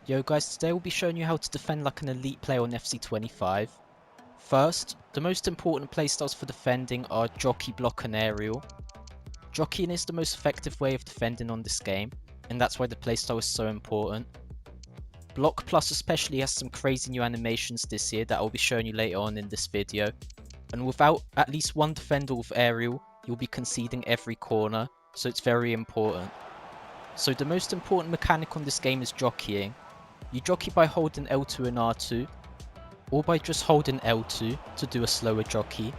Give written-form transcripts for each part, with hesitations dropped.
Yo guys, today we'll be showing you how to defend like an elite player on FC25. First, the most important playstyles for defending are Jockey, Block and Aerial. Jockeying is the most effective way of defending on this game, and that's why the playstyle is so important. Block Plus especially has some crazy new animations this year that I'll be showing you later on in this video, and without at least one defender with Aerial, you'll be conceding every corner, so it's very important. So the most important mechanic on this game is jockeying. You jockey by holding L2 and R2, or by just holding L2 to do a slower jockey.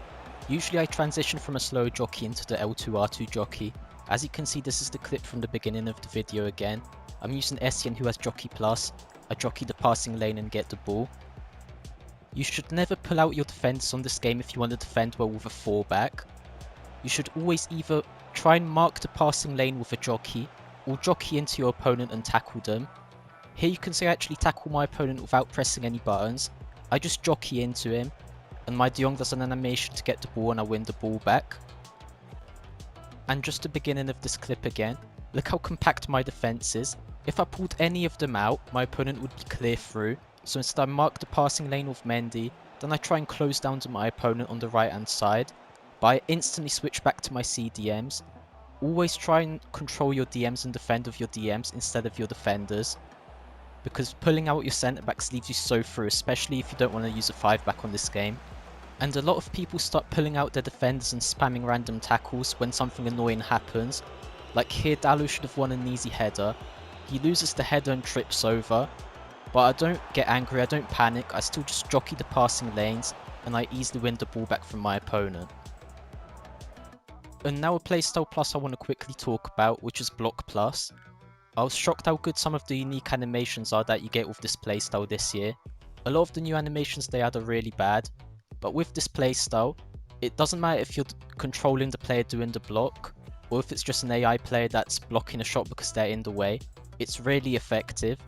Usually I transition from a slower jockey into the L2 R2 jockey. As you can see, this is the clip from the beginning of the video again. I'm using Essien who has Jockey Plus. I jockey the passing lane and get the ball. You should never pull out your defenders on this game if you want to defend well with a 4-back. You should always either try and mark the passing lane with a jockey, or jockey into your opponent and tackle them. Here you can see I actually tackle my opponent without pressing any buttons. I just jockey into him, and my De Jong does an animation to get the ball and I win the ball back. And just the beginning of this clip again, look how compact my defense is. If I pulled any of them out, my opponent would be clear through. So instead I mark the passing lane with Mendy, then I try and close down to my opponent on the right hand side, but I instantly switch back to my CDMs. Always try and control your DMs and defend with your DMs instead of your defenders, because pulling out your centre backs leaves you so through, especially if you don't want to use a 5-back on this game. And a lot of people start pulling out their defenders and spamming random tackles when something annoying happens. Like here, Dalu should have won an easy header. He loses the header and trips over, but I don't get angry, I don't panic, I still just jockey the passing lanes and I easily win the ball back from my opponent. And now a playstyle plus I want to quickly talk about, which is Block Plus. I was shocked how good some of the unique animations are that you get with this playstyle this year. A lot of the new animations they add are really bad, but with this playstyle, it doesn't matter if you're controlling the player doing the block, or if it's just an AI player that's blocking a shot because they're in the way. It's really effective,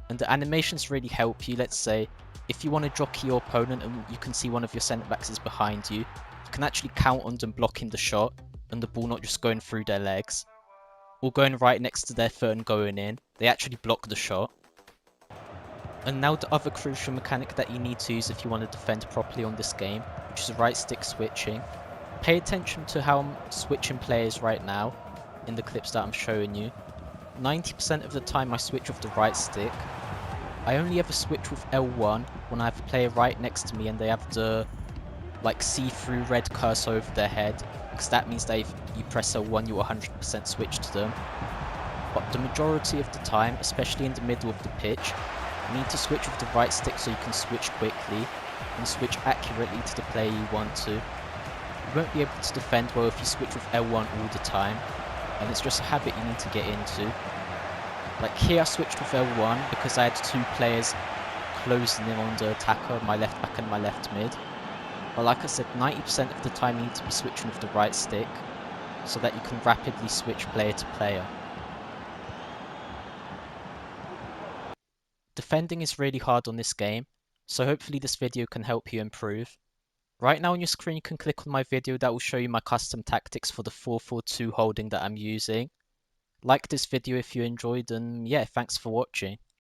and the animations really help you. Let's say, if you want to jockey your opponent and you can see one of your centre backs is behind you, you can actually count on them blocking the shot and the ball not just going through their legs, or going right next to their foot and going in. They actually block the shot. And now the other crucial mechanic that you need to use if you want to defend properly on this game, which is right stick switching. Pay attention to how I'm switching players right now in the clips that I'm showing you. 90% of the time I switch with the right stick. I only ever switch with L1 when I have a player right next to me and they have the like see-through red cursor over their head, because that means that if you press L1 you 100% switch to them. But the majority of the time, especially in the middle of the pitch, you need to switch with the right stick so you can switch quickly and switch accurately to the player you want to. You won't be able to defend well if you switch with L1 all the time, and it's just a habit you need to get into. Like here I switched with L1 because I had two players closing in on the attacker, my left back and my left mid. But like I said, 90% of the time you need to be switching with the right stick so that you can rapidly switch player to player. Defending is really hard on this game, so hopefully this video can help you improve. Right now on your screen you can click on my video that will show you my custom tactics for the 4-4-2 holding that I'm using. Like this video if you enjoyed, and yeah, thanks for watching.